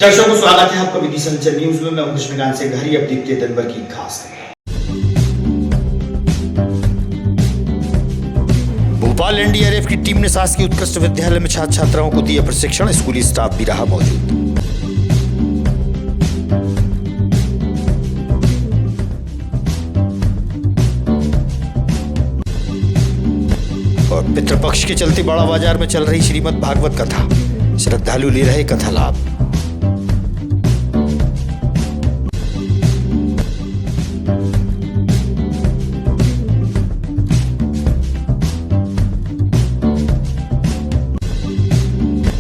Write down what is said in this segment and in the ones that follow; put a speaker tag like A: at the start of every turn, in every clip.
A: दर्शकों को स्वागत है आपका विधि संचर न्यूज में। मैं हूं कृष्णकांत से घरी। अब देखते हैं दिन भर की खास भोपाल एनडीआरएफ की टीम ने शासकीय उत्कृष्ट विद्यालय में छात्र छात्राओं को दिया प्रशिक्षण। स्कूली स्टाफ भी रहा मौजूद। और पितृपक्ष के चलते बड़ा बाजार में चल रही श्रीमद् भागवत कथा, श्रद्धालु ले रहे कथा लाभ।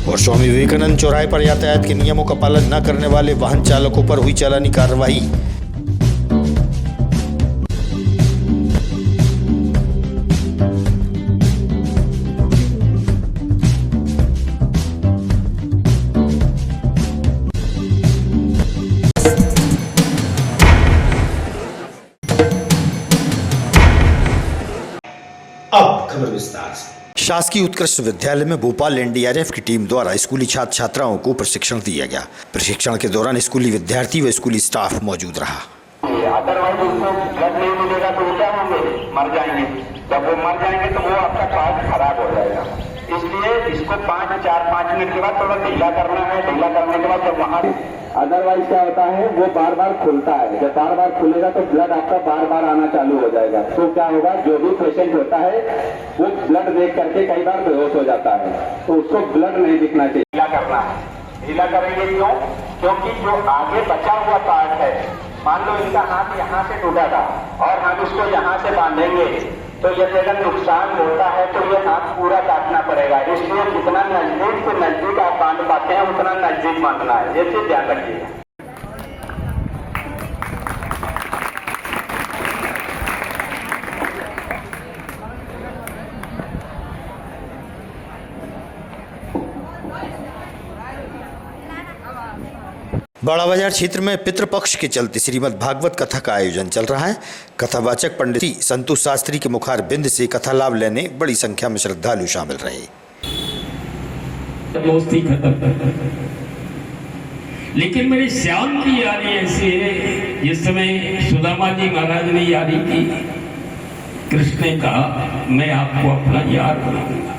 A: और स्वामी विवेकानंद चौराहे पर यातायात के नियमों का पालन न करने वाले वाहन चालकों पर हुई चालानी कार्रवाई। अब खबर विस्तार से। शासकीय उत्कृष्ट विद्यालय में भोपाल एनडीआरएफ की टीम द्वारा स्कूली छात्र छात्राओं को प्रशिक्षण दिया गया। प्रशिक्षण के दौरान स्कूली विद्यार्थी व स्कूली स्टाफ मौजूद रहा।
B: अदरवाइज उनको ब्लड नहीं मिलेगा तो वो क्या होंगे, मर जाएंगे। जब वो मर जाएंगे तो वो आपका कार्ड खराब हो जाएगा। इसलिए इसको 5 मिनट के बाद थोड़ा ढीला करना है। ढीला करने के बाद जब वहाँ अदरवाइज क्या होता है, वो बार बार खुलता है। जब बार बार खुलेगा तो ब्लड आपका बार बार आना चालू हो जाएगा। तो क्या होगा, जो भी पेशेंट होता है वो ब्लड देख करके कई बार बेहोश हो जाता है, तो उसको ब्लड नहीं दिखना चाहिए। ढीला करना है। ढीला करेंगे क्यों? क्योंकि जो आगे बचा हुआ पार्ट है, मान लो इनका हाथ यहाँ से टूटा था और हम इसको यहाँ से बांधेंगे तो यदि अगर नुकसान होता है तो ये हाथ पूरा काटना पड़ेगा। इसलिए जितना नजदीक से नजदीक आप बांध पाते हैं उतना नजदीक बांधना है। ये चीज ध्यान रखिएगा।
A: बड़ा बाजार क्षेत्र में पितृपक्ष के चलते श्रीमद् भागवत कथा का आयोजन चल रहा है। कथावाचक पंडित संतोष शास्त्री के मुखार बिंद से कथा लाभ लेने बड़ी संख्या में श्रद्धालु शामिल रहे।
C: दोस्ती खत्म, लेकिन मेरी श्याम की यारी ऐसी है। जिस समय सुदामा जी महाराज ने यारी की, कृष्ण ने कहा मैं आपको अपना यार बनाऊंगा।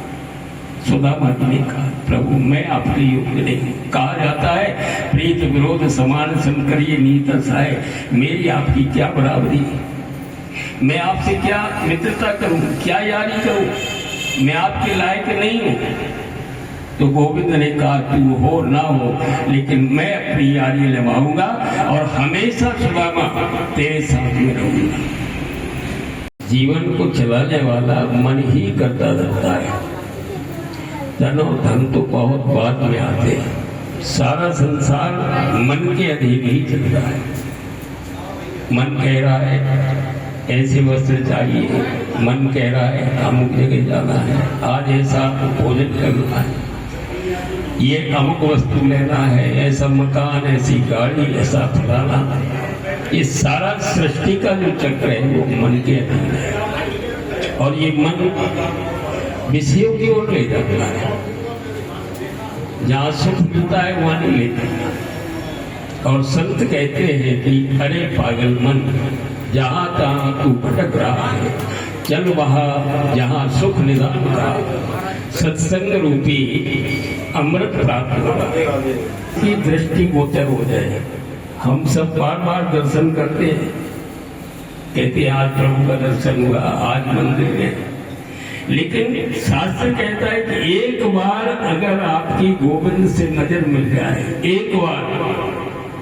C: सुदामा जी ने कहा प्रभु मैं आपके योग्य नहीं। कहा जाता है प्रीत विरोध समान संकरिय नीत साय, मेरी आपकी क्या बराबरी, मैं आपसे क्या मित्रता करूं, क्या यारी करूं, मैं आपके लायक नहीं हूं। तो गोविंद ने कहा तू हो ना हो, लेकिन मैं अपनी यारी निभाऊंगा और हमेशा सुदामा तेरे साथ में रहूंगा। जीवन को चलाने वाला मन ही करता रहता है। धन और धन तो बहुत बाद में आते हैं। सारा संसार मन के अधीन ही चलता है। मन कह रहा है ऐसे वस्त्र चाहिए, मन कह रहा है अमुक जगह जाना है, आज ऐसा भोजन करना है, ये अमुक वस्तु लेना है, ऐसा मकान, ऐसी गाड़ी, ऐसा फलाना। ये सारा सृष्टि का जो चक्र है वो मन के अधीन है और ये मन विषयों की ओर ले जाता है। जहाँ सुख मिलता है वहाँ नहीं लेता। और संत कहते हैं कि अरे पागल मन, जहाँ तहाँ तू भटक रहा है, चल वहाँ जहाँ सुख निदान का सत्संग रूपी अमृत प्राप्त होगा। की दृष्टि गोचर हो जाए। हम सब बार बार दर्शन करते हैं, कहते हैं आज प्रभु का दर्शन हुआ, आज मंदिर में। लेकिन शास्त्र कहता है कि एक बार अगर आपकी गोविंद से नजर मिल जाए, एक बार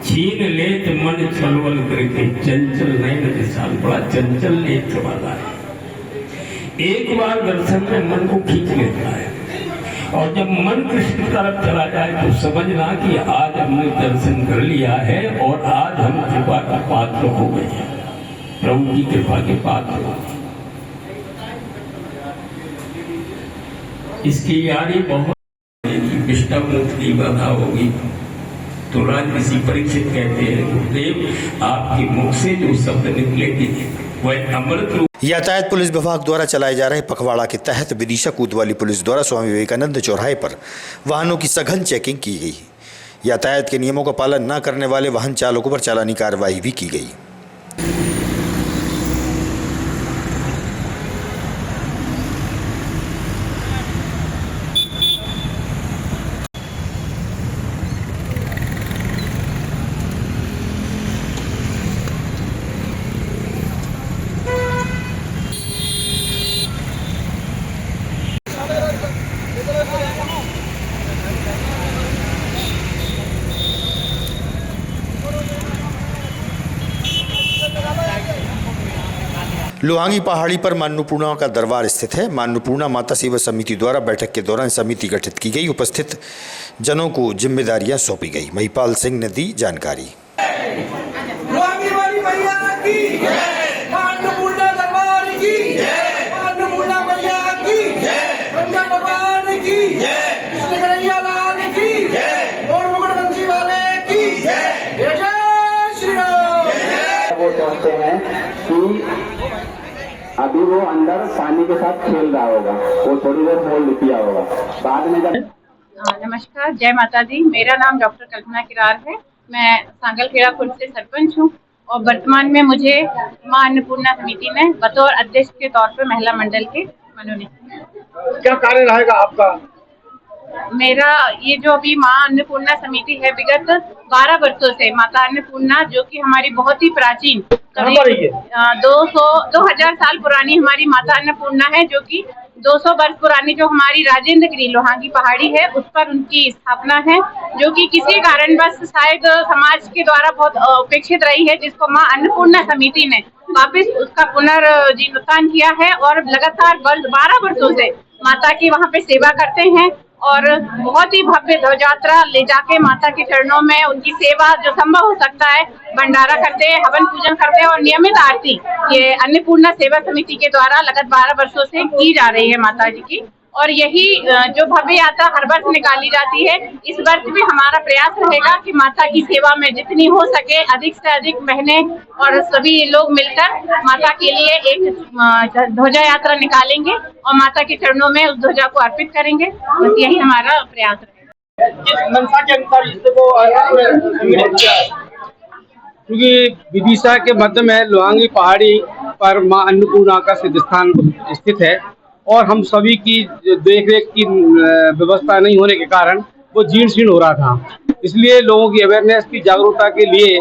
C: छीन ले तो मन छलवल करके, चंचल नयन विशाल, बड़ा चंचल नेत्र वाला है। एक बार दर्शन में मन को खींच लेता है और जब मन कृष्ण की तरफ चला जाए तो समझना कि आज हमने दर्शन कर लिया है और आज हम कृपा का पात्र हो गए हैं, प्रभु की कृपा के पात्र हो गए। इसकी यारी बहुत विष्णु मुक्ति बाधा होगी। तो राज ऋषि परीक्षित कहते हैं गुरुदेव आपके मुख से जो शब्द निकलेंगे वह अमृत रूप।
A: यातायात पुलिस विभाग द्वारा चलाए जा रहे पखवाड़ा के तहत विदिशा कोतवाली पुलिस द्वारा स्वामी विवेकानंद चौराहे पर वाहनों की सघन चेकिंग की गई। यातायात के नियमों का पालन न करने वाले वाहन चालकों पर चालानी कार्रवाई भी की गई। लोहांगी पहाड़ी पर मां अन्नपूर्णा का दरबार स्थित है। मां अन्नपूर्णा माता सेवा समिति द्वारा बैठक के दौरान समिति गठित की गई। उपस्थित जनों को जिम्मेदारियां सौंपी गई। महिपाल सिंह ने दी जानकारी।
D: लोहांगी वाली मैया की जय, मां अन्नपूर्णा दरबार की जय, मां अन्नपूर्णा मैया की जय, गंगा भगवान की जय, कृष्ण कन्हैया लाल की जय, और मुकुटवंशी वाले की जय। जय श्री राम।
B: वो सोचते हैं कि अभी वो अंदर पानी के साथ खेल रहा होगा, वो थोड़ी देर होल्ड किया होगा, बाद में जब
E: नमस्कार, जय माता दी। मेरा नाम डॉक्टर कल्पना किरार है। मैं सांगलखेड़ा खुर्द से सरपंच हूँ और वर्तमान में मुझे मां अन्नपूर्णा समिति ने बतौर अध्यक्ष के तौर पर महिला मंडल के मनोनीत।
F: क्या कार्य रहेगा आपका?
E: मेरा ये जो अभी मां अन्नपूर्णा समिति है, विगत 12 वर्षों से माता अन्नपूर्णा, जो कि हमारी बहुत ही प्राचीन 2000 साल पुरानी हमारी माता अन्नपूर्णा है, जो कि 200 वर्ष पुरानी जो हमारी राजेंद्र गिरी लोहांगी पहाड़ी है, उस पर उनकी स्थापना है, जो कि किसी कारणवश शायद समाज के द्वारा बहुत उपेक्षित रही है, जिसको मां अन्नपूर्णा समिति ने वापस उसका पुनर्जीर्णोत्थान किया है और लगातार 12 वर्षों से माता की वहाँ पे सेवा करते हैं और बहुत ही भव्य ध्वज यात्रा ले जाके माता के चरणों में उनकी सेवा जो संभव हो सकता है, भंडारा करते हैं, हवन पूजन करते हैं और नियमित आरती ये अन्नपूर्णा सेवा समिति के द्वारा लगभग 12 वर्षों से की जा रही है माता जी की। और यही जो भव्य यात्रा हर वर्ष निकाली जाती है, इस वर्ष भी हमारा प्रयास रहेगा कि माता की सेवा में जितनी हो सके अधिक से अधिक बहनें और सभी लोग मिलकर माता के लिए एक ध्वजा यात्रा निकालेंगे और माता के चरणों में उस ध्वजा को अर्पित करेंगे। बस यही हमारा प्रयास रहेगा।
F: जिस मंशा के अनुसार इसको क्योंकि विदिशा के मध्य में लोहांगी पहाड़ी पर मां अन्नपूर्णा का सिद्ध स्थान स्थित है और हम सभी की देखरेख की व्यवस्था नहीं होने के कारण वो जीर्ण शीर्ण हो रहा था। इसलिए लोगों की अवेयरनेस की जागरूकता के लिए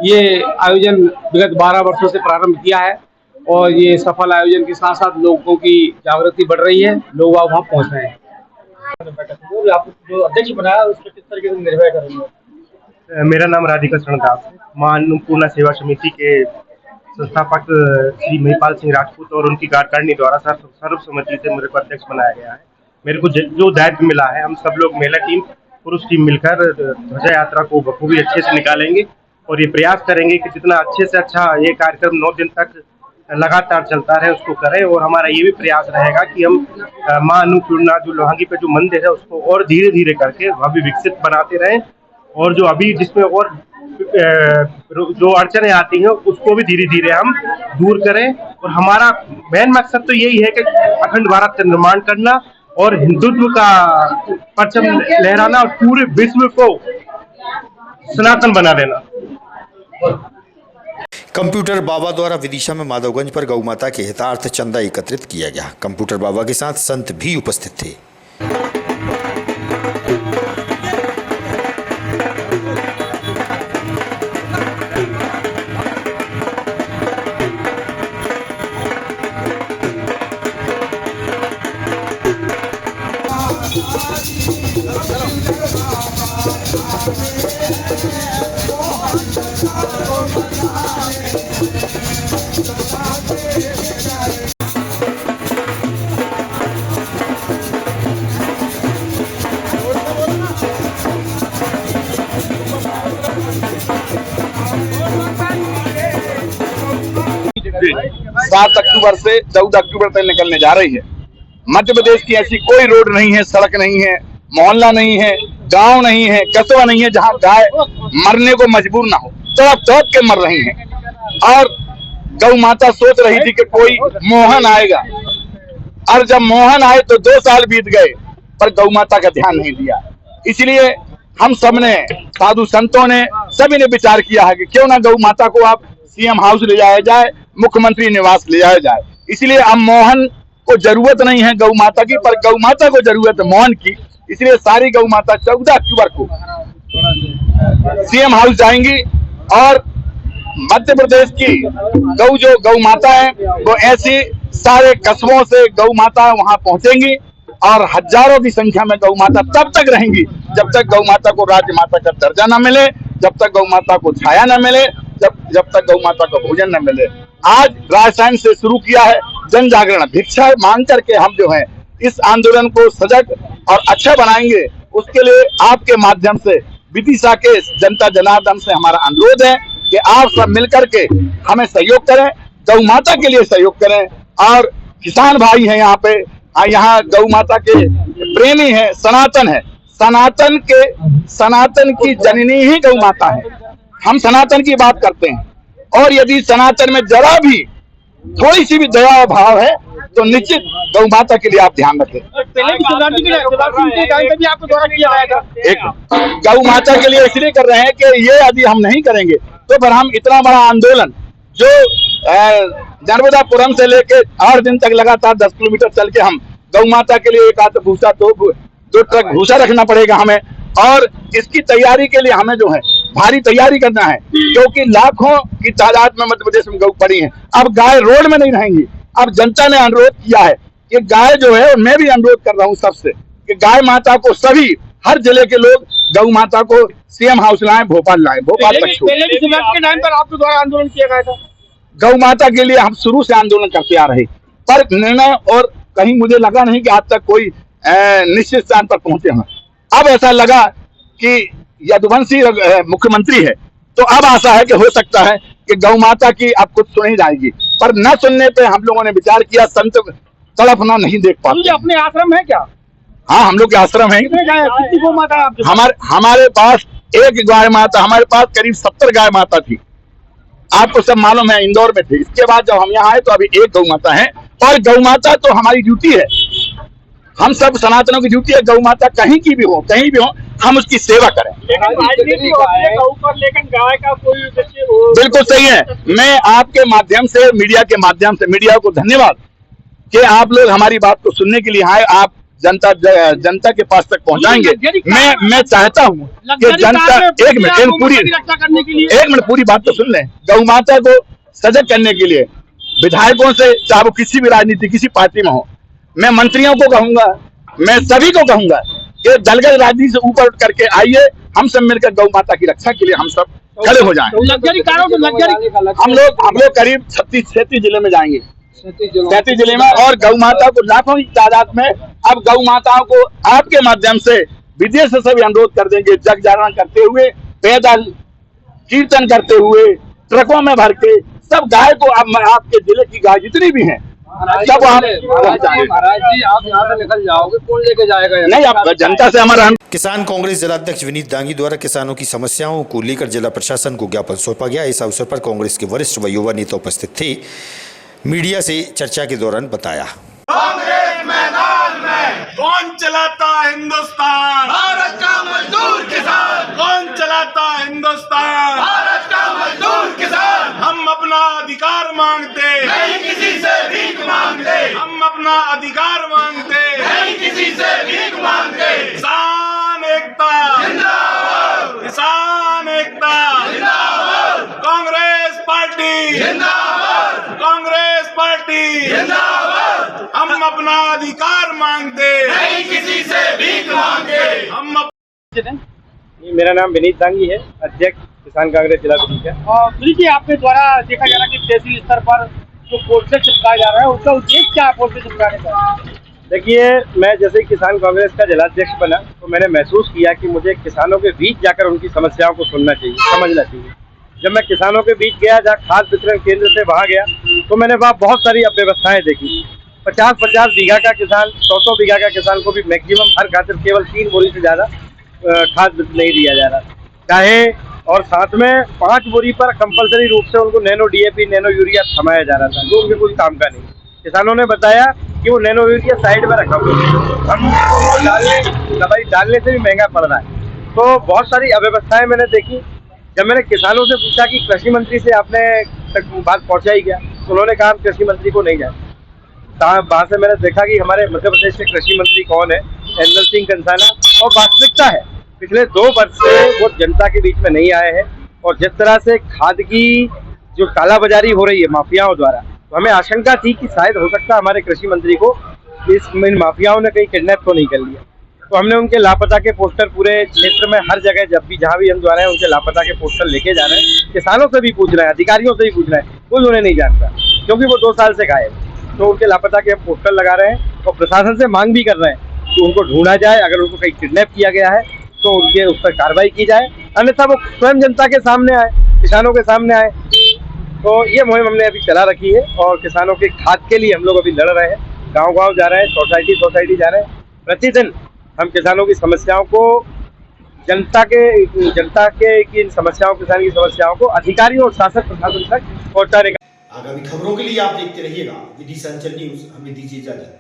F: ये आयोजन विगत 12 वर्षों से प्रारंभ किया है और ये सफल आयोजन के साथ साथ लोगों की जागृति बढ़ रही है, लोग वहाँ पहुँच रहे हैं। आप जो अध्यक्ष बनाया उसको किस तरीके से निर्वहन करेंगे?
G: मेरा नाम राधिका शरणदास है। मां अन्नपूर्णा सेवा समिति के संस्थापक श्री महिपाल सिंह राजपूत और उनकी कार्यकारिणी द्वारा सर्वसम्मति से मेरे को अध्यक्ष बनाया गया है। मेरे को जो दायित्व मिला है, हम सब लोग महिला टीम पुरुष टीम मिलकर ध्वजा यात्रा को बखूबी अच्छे से निकालेंगे और ये प्रयास करेंगे कि जितना अच्छे से अच्छा ये कार्यक्रम 9 दिन तक लगातार चलता रहे उसको करें। और हमारा ये भी प्रयास रहेगा कि हम मां अन्नपूर्णा जो लोहांगी पे जो मंदिर है उसको और धीरे धीरे करके भव्य विकसित बनाते रहें और जो अभी जिसमें और जो अड़चने आती हैं उसको भी धीरे धीरे हम दूर करें। और हमारा मेन मकसद तो यही है कि अखंड भारत का निर्माण करना और हिंदुत्व का परचम लहराना और पूरे विश्व को सनातन बना देना।
A: कंप्यूटर बाबा द्वारा विदिशा में माधवगंज पर गौ माता के हितार्थ चंदा एकत्रित किया गया। कंप्यूटर बाबा के साथ संत भी उपस्थित थे।
H: सात अक्टूबर से 14 अक्टूबर तक निकलने जा रही है। मध्य प्रदेश की ऐसी कोई रोड नहीं है, सड़क नहीं है, मोहल्ला नहीं है, गांव नहीं है, कस्बा नहीं है जहां गाय मरने को मजबूर ना हो। तड़प तड़प के मर रही हैं और गौ माता सोच रही थी कि कोई मोहन आएगा और जब मोहन आए तो 2 साल बीत गए पर गौ माता का ध्यान नहीं दिया। इसलिए हम सब ने, साधु संतों ने, सभी ने विचार किया है कि क्यों ना गौ माता को आप सीएम हाउस ले जाया जाए, मुख्यमंत्री निवास ले जाया जाए। इसलिए अब मोहन को जरूरत नहीं है गौ माता की, पर गौ माता को जरूरत है मोहन की। इसलिए सारी गौ माता 14 अक्टूबर को सीएम हाउस जाएंगी और मध्य प्रदेश की गौ माता है वो ऐसी सारे कस्बों से गौ माता वहां पहुंचेंगी और हजारों की संख्या में गौ माता तब तक रहेंगी जब तक गौ माता को राज्य माता का दर्जा न मिले, जब तक गौ माता को छाया न मिले, जब तक गौ माता को भोजन न मिले। आज राजस्थान से शुरू किया है जन जागरण, भिक्षा मांग करके हम जो है इस आंदोलन को सजग और अच्छा बनाएंगे। उसके लिए आपके माध्यम से विदिशा के जनता जनार्दन से हमारा अनुरोध है कि आप सब मिलकर के हमें सहयोग करें, गौ माता के लिए सहयोग करें। और किसान भाई हैं यहाँ पे, यहाँ गौ माता के प्रेमी हैं, सनातन है, सनातन की जननी ही गौ माता है। हम सनातन की बात करते हैं और यदि सनातन में जरा भी थोड़ी सी भी दया भाव है तो निश्चित गौ माता के लिए आप ध्यान रखें। एक गौ माता के लिए इसलिए कर रहे हैं कि ये यदि हम नहीं करेंगे तो फिर हम इतना बड़ा आंदोलन जो नर्मदापुरम से लेके 8 दिन तक लगातार 10 किलोमीटर चल के हम गौ माता के लिए एक आध भूसा दो ट्रक भूसा रखना पड़ेगा हमें। और इसकी तैयारी के लिए हमें जो है भारी तैयारी करना है, क्योंकि लाखों की तादाद में मध्य प्रदेश में गौ पड़ी है। अब गाय रोड में नहीं रहेंगी। अब जनता ने अनुरोध किया है कि गाय जो है, मैं भी अनुरोध कर रहा हूँ सबसे कि गाय माता को सभी हर जिले के लोग गौ माता को सीएम हाउस लाएं, भोपाल लाएं, भोपाल तक छोड़।
F: पहले भी के टाइम पर आपके द्वारा आंदोलन किया गया था
H: गौ माता के लिए, हम शुरू से आंदोलन करते आ रहे, पर निर्णय और कहीं मुझे लगा नहीं कि आज तक कोई निश्चित स्थान पर पहुंचे हैं। अब ऐसा लगा कि यदुवंशी मुख्यमंत्री है तो अब आशा है कि हो सकता है कि गौ माता की अब कुछ सुनी जाएगी, पर न सुनने पे हम लोगों ने विचार किया, संत तड़पना नहीं देख पाते।
F: अपने आश्रम है क्या?
H: हाँ, हम लोग के आश्रम है।
F: कितनी गौ माता है?
H: हमारे पास एक गाय माता, हमारे पास करीब 70 गाय माता थी, आपको सब मालूम है, इंदौर में थे। इसके बाद जब हम यहाँ आए तो अभी एक गौ माता है। और गौ माता तो हमारी ड्यूटी है, हम सब सनातनों की ड्यूटी है, गौ माता कहीं की भी हो, कहीं भी हो, हम उसकी सेवा करें।
F: लेकिन गाय का कोई
H: बिल्कुल सही है। मैं आपके माध्यम से, मीडिया के माध्यम से, मीडिया को धन्यवाद कि आप लोग हमारी बात को सुनने के लिए आए, आप जनता के पास तक पहुंचाएंगे। मैं चाहता हूं कि जनता एक मिनट पूरी बात तो सुन लें। गौ माता को सजग करने के लिए विधायकों से, चाहे वो किसी भी राजनीति किसी पार्टी में हो, मैं मंत्रियों को कहूंगा, मैं सभी को कहूंगा कि दलगत राजनीति से ऊपर उठ करके आइए, हम सब मिलकर गौ माता की रक्षा के लिए हम सब खड़े हो जाएं। हम लोग करीब 36 जिले में जाएंगे, 37 जिले में, और गौ माता को लाखों की तादाद में, अब गौ माताओं को आपके माध्यम से विदेश से भी अनुरोध कर देंगे, जग जागरण करते हुए, पैदल कीर्तन करते हुए, ट्रकों में भर के सब गाय को, अब आपके जिले की गाय जितनी भी हैं सब आप
F: महाराज जी, आप यहाँ से निकल जाओगे, कौन लेके जाएगा?
H: नहीं, आप जनता से हमारा।
A: किसान कांग्रेस जिलाध्यक्ष विनीत दांगी द्वारा किसानों की समस्याओं को लेकर जिला प्रशासन को ज्ञापन सौंपा गया। इस अवसर पर कांग्रेस के वरिष्ठ व युवा नेता उपस्थित थे। मीडिया से चर्चा के दौरान बताया,
I: कांग्रेस मैदान में कौन चलाता हिंदुस्तान? भारत का मजदूर किसान। कौन चलाता हिंदुस्तान? भारत का मजदूर किसान। हम अपना अधिकार मांगते, नहीं किसी से भीख मांगते। हम अपना अधिकार मांगते, नहीं किसी से भीख मांगते। किसान एकता जिंदाबाद, किसान एकता जिंदाबाद, कांग्रेस पार्टी जिंदाबाद, कांग्रेस पार्टी जिंदाबाद। हम अपना अधिकार मांगते, नहीं किसी से भीख मांगते। हम
G: मेरा नाम विनीत दांगी है, अध्यक्ष किसान कांग्रेस जिला विनीत है।
F: सुनील जी, आपके द्वारा देखा जा रहा है कि तहसील स्तर पर जो पोस्टर चिपकाया जा रहा है, उसका उद्देश्य क्या है पोस्टर चिपकाने का?
G: देखिए, मैं जैसे ही किसान कांग्रेस का जिलाध्यक्ष बना तो मैंने महसूस किया कि मुझे किसानों के बीच जाकर उनकी समस्याओं को सुनना चाहिए, समझना चाहिए। जब मैं किसानों के बीच गया, जहाँ खाद वितरण केंद्र से वहाँ गया, तो मैंने वहाँ बहुत सारी अव्यवस्थाएं देखी। 50-50 बीघा का किसान, 100 बीघा का किसान को भी मैक्सिमम हर खातिर केवल 3 बोरी से ज़्यादा खाद नहीं दिया जा रहा चाहे, और साथ में 5 बोरी पर कंपलसरी रूप से उनको नैनो DAP, नैनो यूरिया थमाया जा रहा था, जो उनके कोई काम का नहीं। किसानों ने बताया कि वो नैनो यूरिया साइड में रखा हुआ है, हम दवाई डालने से भी महंगा पड़ रहा है।
F: तो बहुत सारी अव्यवस्थाएं मैंने देखी। जब मैंने किसानों से पूछा कि कृषि मंत्री से आपने तक बात पहुंचाई क्या, तो उन्होंने कहा हम कृषि मंत्री को नहीं जानते। वहाँ से मैंने देखा कि हमारे मध्य प्रदेश के कृषि मंत्री कौन है, एनएल सिंह कंसाना। और वास्तविकता है पिछले 2 वर्ष से वो जनता के बीच में नहीं आए हैं। और जिस तरह से खाद की जो कालाबाजारी हो रही है माफियाओं द्वारा, तो हमें आशंका थी कि शायद हो सकता है हमारे कृषि मंत्री को इन माफियाओं ने कहीं किडनैप तो नहीं कर लिया। तो हमने उनके लापता के पोस्टर पूरे क्षेत्र में हर जगह जब भी जहाँ भी हम जा रहे हैं उनके लापता के पोस्टर लेके जा रहे हैं। किसानों से भी पूछ रहे हैं, अधिकारियों से भी पूछ रहे हैं, कोई उन्हें नहीं जानता क्योंकि वो 2 साल से गायब। तो उनके लापता के हम पोस्टर लगा रहे हैं और प्रशासन से मांग भी कर रहे हैं कि उनको ढूंढा जाए। अगर उनको कहीं किडनैप किया गया है तो उनके उस पर कार्रवाई की जाए, अन्यथा वो स्वयं जनता के सामने आए, किसानों के सामने आए। तो ये मुहिम हमने अभी चला रखी है और किसानों के खाद के लिए हम लोग अभी लड़ रहे हैं। गांव-गांव जा रहे हैं, सोसाइटी जा रहे हैं। प्रतिदिन हम किसानों की समस्याओं को जनता के की इन समस्याओं, किसान की समस्याओं को अधिकारियों और शासन प्रशासन तक पहुंचाने का।
A: आगामी खबरों के लिए आप देखते रहिएगा विदिशा अंचल न्यूज। हमें दीजिए इजाजत।